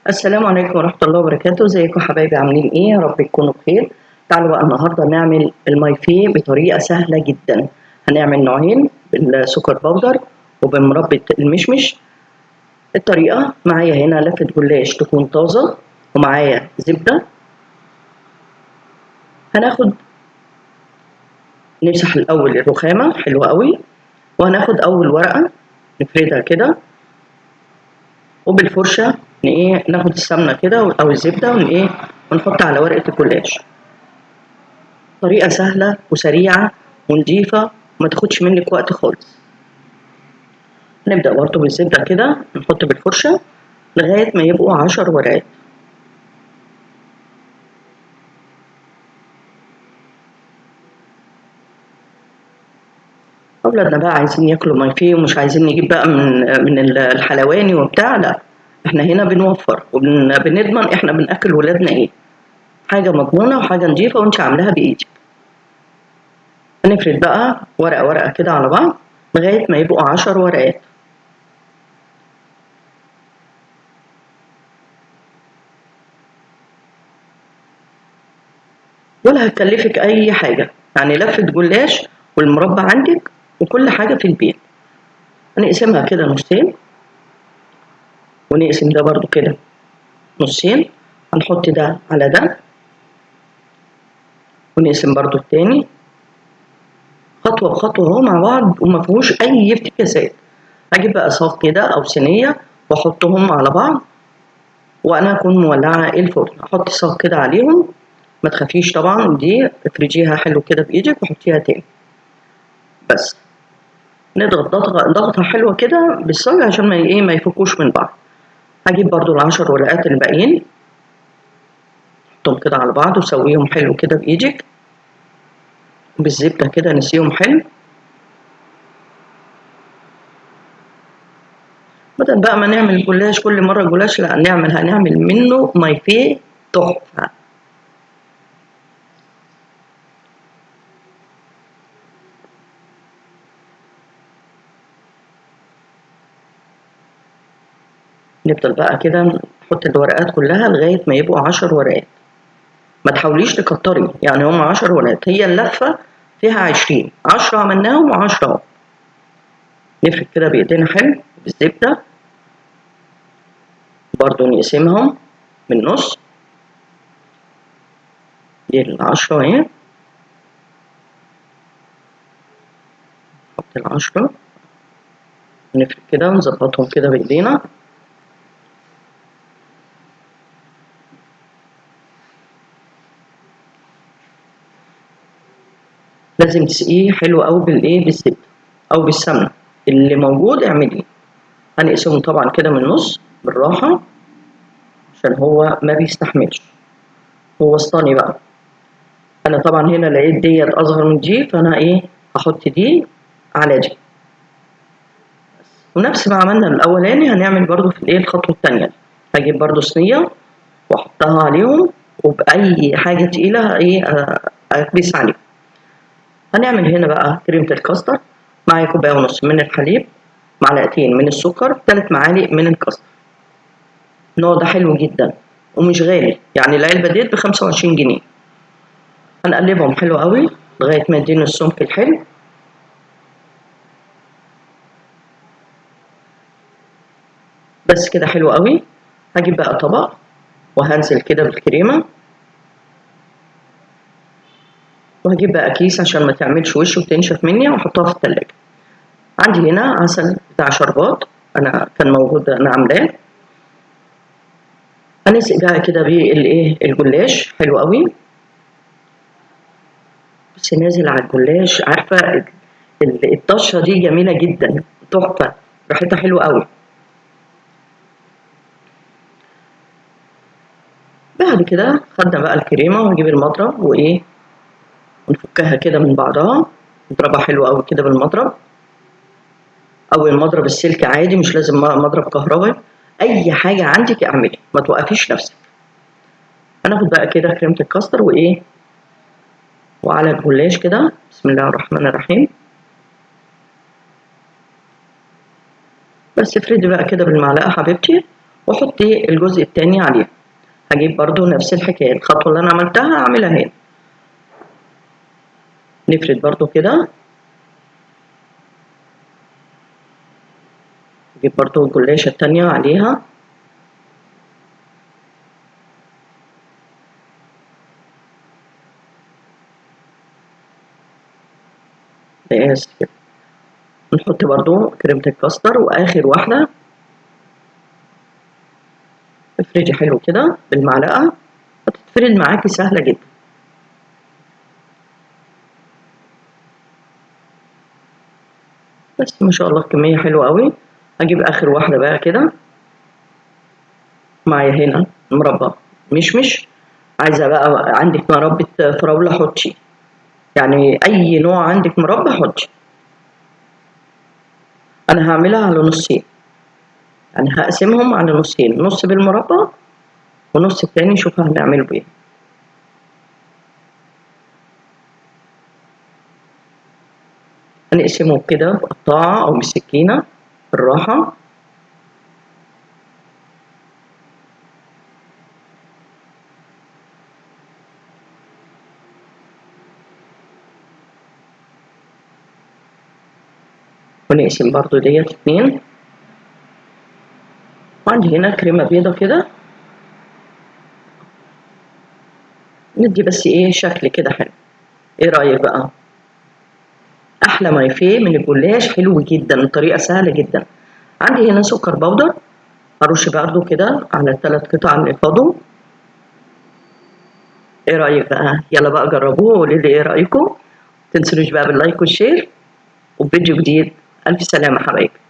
السلام عليكم ورحمة الله وبركاته، ازيكم حبايبي عاملين ايه؟ يا رب تكونوا بخير. تعالوا بقى النهارده نعمل المايفيه بطريقة سهلة جدا. هنعمل نوعين بالسكر بودر وبمربى المشمش. الطريقة معايا هنا لفة جلاش تكون طازة، ومعايا زبدة. هناخد نمسح الأول الرخامة حلوة قوي، وهناخد أول ورقة نفردها كده، وبالفرشة ناخد السمنة كده أو الزبدة ونحط على ورقة الجلاش. طريقة سهلة وسريعة ونضيفة وما تاخدش منك وقت خالص. نبدأ برضو بالزبدة كده، نحط بالفرشة لغاية ما يبقوا 10 ورقات. أولادنا بقى عايزين ياكلوا مايفيه ومش عايزين نجيب بقى من الحلواني وبتاع، لا احنا هنا بنوفر وبنضمن احنا بنأكل ولادنا ايه، حاجة مضمونة وحاجة نضيفة وانت عاملاها بإيدك. هنفرد بقى ورقة ورقة كده على بعض لغاية ما يبقوا 10 ورقات. ولا هتكلفك أي حاجة، يعني لفة جلاش والمربى عندك وكل حاجة في البيت. هنقسمها كده نصين، ونقسم ده برضو كده نصين، هنحط ده على ده، ونقسم برضو التاني خطوة بخطوة اهو مع بعض وما فيهوش أي افتكاسات. هجيب بقى صاج كده أو صينية وأحطهم على بعض، وأنا أكون مولعة الفرن. أحط صاج كده عليهم، ما تخافيش طبعا، دي افرجيها حلو كده بإيدك وحطيها تاني. بس نضغط ضغطة حلوة كده بالصاج عشان ما يفكوش من بعض. هجيب برضو ال10 ورقات الباقيين، احطهم كده على بعض وسويهم حلو كده بإيدك بالزبدة كده، نسيهم حلو. بدل بقى ما نعمل جلاش كل مرة جلاش، لا هنعمل منه مايفيه تحفة. نفضل بقى كده نحط الورقات كلها لغاية ما يبقوا 10 ورقات. ما تحاوليش تكتري، يعني هم 10 ورقات، هي اللفة فيها 20، 10 عملناهم و10 اهو. نفرد كده بإيدينا حلو بالزبدة، برضو نقسمهم من النص. دي ال10 اهي، نحط ال10 ونفرد كده ونظبطهم كده بإيدينا. لازم تسقيه حلو قوي بالزبدة أو بالسمنة اللي موجود اعمليه. هنقسمهم طبعا كده من النص بالراحة عشان هو ما بيستحملش، هو وسطاني بقى. أنا طبعا هنا لقيت ديت أصغر من دي، فأنا هحط دي على دي. ونفس ما عملنا الأولاني هنعمل برضو في الخطوة التانية دي. هجيب برضو صينية وأحطها عليهم، وبأي حاجة تقيلة أكبس عليهم. هنعمل هنا بقى كريمة الكاستر. معايا كوباية ونص من الحليب، معلقتين من السكر، 3 معالق من الكاستر. النوع ده حلو جدا ومش غالي، يعني العلبة ديت ب25 جنيه. هنقلبهم حلو قوي لغاية ما يديني السمك الحلو. بس كده حلو قوي. هجيب بقى طبق وهنزل كده بالكريمة، وهجيب بقى كيس عشان ما تعملش وش وتنشف مني واحطها في التلاجة. عندي هنا عسل بتاع شربات، انا كان موجود انا عاملاه. هنسقي بقى كده الجلاش حلو قوي. بس نازل على الجلاش، عارفة الطشة دي جميلة جدا، تحفة، ريحتها حلوة قوي. بعد كده خدنا بقى الكريمة وهجيب المضرب ونفكها كده من بعضها، نضربها حلو قوي كده بالمضرب، او المضرب السلك عادي، مش لازم مضرب كهربائي. اي حاجة عندك اعملي، ما توقفيش نفسك. هناخد بقى كده كريمة الكاستر وعلى الجلاش كده، بسم الله الرحمن الرحيم. بس افردي بقى كده بالمعلقة حبيبتي، وحطي الجزء التاني عليها. هجيب برضو نفس الحكاية، الخطوة اللي أنا عملتها هعملها هنا. نفرد برضو كده، نجيب برضو الجلاشة التانية عليها. بس كده. نحط برضو كريمة الكاستر، وآخر واحدة افردي حلو كده بالمعلقة، هتتفرد معاكي سهلة جدا. بس ما شاء الله الكمية حلوة قوي. هجيب آخر واحدة بقى كده. معايا هنا مربى مشمش، عايزة بقى عندك مربى فراولة حطي، يعني أي نوع عندك مربى حطي. أنا هعملها على نصين، يعني هقسمهم على نصين، نص بالمربى ونص التاني نشوف هنعمله بإيه. هنقسمه كده بقطاعة أو بسكينة بالراحة. ونقسم برضو ديت اتنين. وعندي هنا كريمة بيضة كده، ندي بس ايه شكل كده حلو. ايه رأيك بقى؟ أحلى مايفيه من الجلاش، حلو جدا، الطريقة سهلة جدا. عندي هنا سكر بودر، هرش برضو كده على الثلاث قطع اللي فاضوا. ايه رأيك بقى؟ يلا بقى جربوه وقولوا لي ايه رأيكم. متنسونوش بقى باللايك والشير، وفيديو جديد. ألف سلامة حبايبي.